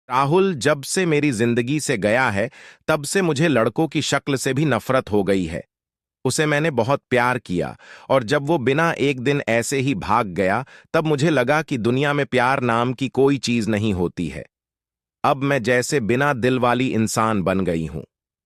राहुल जब से मेरी जिंदगी से गया है, तब से मुझे लड़कों की शक्ल से भी नफरत हो गई है। उसे मैंने बहुत प्यार किया, और जब वो बिना एक दिन ऐसे ही भाग गया, तब मुझे लगा कि दुनिया में प्यार नाम की कोई चीज नहीं होती है। अब मैं जैसे बिना दिल वाली इंसान बन गई हूं।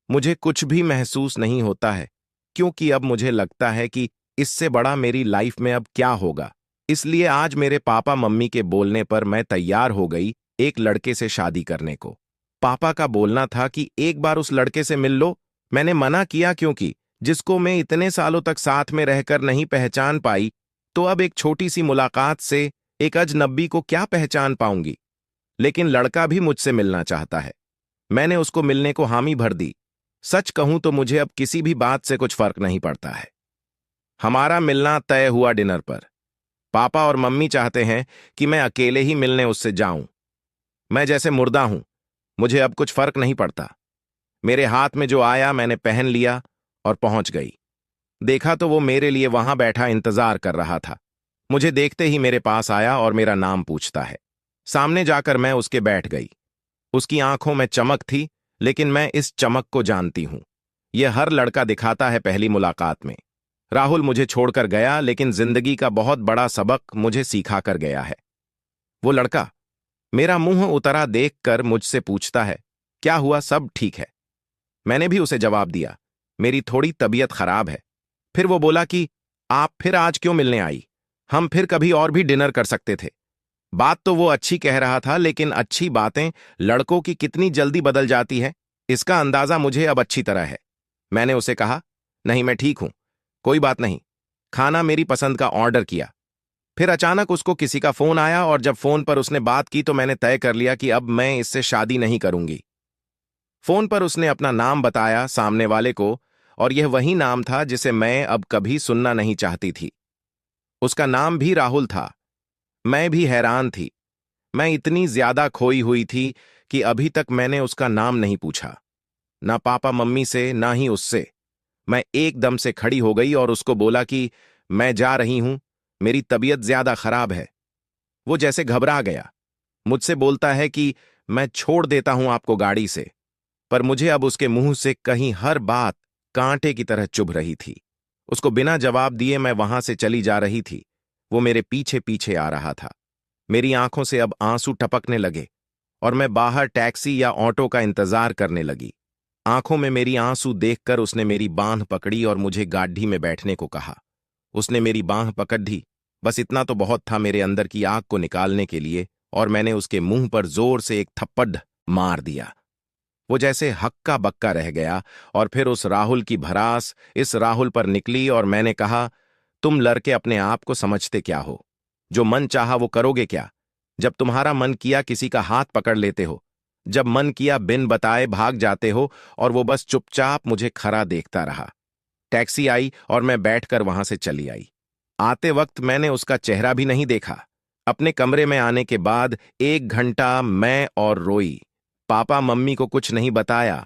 मुझे कुछ भी महसूस नहीं होता है, क्योंकि अब मुझे लगता है कि इससे बड़ा मेरी लाइफ में अब क्या होगा। इसलिए आज मेरे पापा मम्मी के बोलने पर मैं तैयार हो गई एक लड़के से शादी करने को। पापा का बोलना था कि एक बार उस लड़के से मिल लो। मैंने मना किया, क्योंकि जिसको मैं इतने सालों तक साथ में रहकर नहीं पहचान पाई, तो अब एक छोटी सी मुलाकात से एक अजनबी को क्या पहचान पाऊंगी। लेकिन लड़का भी मुझसे मिलना चाहता है। मैंने उसको मिलने को हामी भर दी। सच कहूं तो मुझे अब किसी भी बात से कुछ फर्क नहीं पड़ता है। हमारा मिलना तय हुआ डिनर पर। पापा और मम्मी चाहते हैं कि मैं अकेले ही मिलने उससे जाऊं। मैं जैसे मुर्दा हूं, मुझे अब कुछ फर्क नहीं पड़ता। मेरे हाथ में जो आया मैंने पहन लिया और पहुंच गई। देखा तो वो मेरे लिए वहां बैठा इंतजार कर रहा था। मुझे देखते ही मेरे पास आया और मेरा नाम पूछता है। सामने जाकर मैं उसके बैठ गई। उसकी आंखों में चमक थी, लेकिन मैं इस चमक को जानती हूं। यह हर लड़का दिखाता है पहली मुलाकात में। राहुल मुझे छोड़कर गया, लेकिन जिंदगी का बहुत बड़ा सबक मुझे सिखा कर गया है। वो लड़का मेरा मुंह उतरा देखकर मुझसे पूछता है, क्या हुआ, सब ठीक है? मैंने भी उसे जवाब दिया, मेरी थोड़ी तबीयत खराब है। फिर वो बोला कि आप फिर आज क्यों मिलने आई? हम फिर कभी और भी डिनर कर सकते थे। बात तो वो अच्छी कह रहा था, लेकिन अच्छी बातें लड़कों की कितनी जल्दी बदल जाती है, इसका अंदाजा मुझे अब अच्छी तरह है। मैंने उसे कहा, नहीं मैं ठीक हूं, कोई बात नहीं। खाना मेरी पसंद का ऑर्डर किया। फिर अचानक उसको किसी का फोन आया, और जब फोन पर उसने बात की तो मैंने तय कर लिया कि अब मैं इससे शादी नहीं करूंगी। फोन पर उसने अपना नाम बताया सामने वाले को, और यह वही नाम था जिसे मैं अब कभी सुनना नहीं चाहती थी। उसका नाम भी राहुल था। मैं भी हैरान थी। मैं इतनी ज्यादा खोई हुई थी कि अभी तक मैंने उसका नाम नहीं पूछा, ना पापा मम्मी से ना ही उससे। मैं एकदम से खड़ी हो गई और उसको बोला कि मैं जा रही हूं, मेरी तबीयत ज्यादा खराब है। वो जैसे घबरा गया। मुझसे बोलता है कि मैं छोड़ देता हूं आपको गाड़ी से। पर मुझे अब उसके मुंह से कहीं हर बात कांटे की तरह चुभ रही थी। उसको बिना जवाब दिए मैं वहां से चली जा रही थी। वो मेरे पीछे पीछे आ रहा था। मेरी आंखों से अब आंसू टपकने लगे, और मैं बाहर टैक्सी या ऑटो का इंतजार करने लगी। आंखों में मेरी आंसू देखकर उसने मेरी बांह पकड़ी और मुझे गाड़ी में बैठने को कहा। उसने मेरी बांह पकड़ दी। बस इतना तो बहुत था मेरे अंदर की आग को निकालने के लिए, और मैंने उसके मुंह पर जोर से एक थप्पड़ मार दिया। वो जैसे हक्का बक्का रह गया, और फिर उस राहुल की भड़ास इस राहुल पर निकली, और मैंने कहा, तुम लड़के अपने आप को समझते क्या हो? जो मन चाहा वो करोगे क्या? जब तुम्हारा मन किया किसी का हाथ पकड़ लेते हो, जब मन किया बिन बताए भाग जाते हो, और वो बस चुपचाप मुझे खड़ा देखता रहा। टैक्सी आई और मैं बैठकर वहां से चली आई। आते वक्त मैंने उसका चेहरा भी नहीं देखा। अपने कमरे में आने के बाद 1 घंटा मैं और रोई। पापा मम्मी को कुछ नहीं बताया,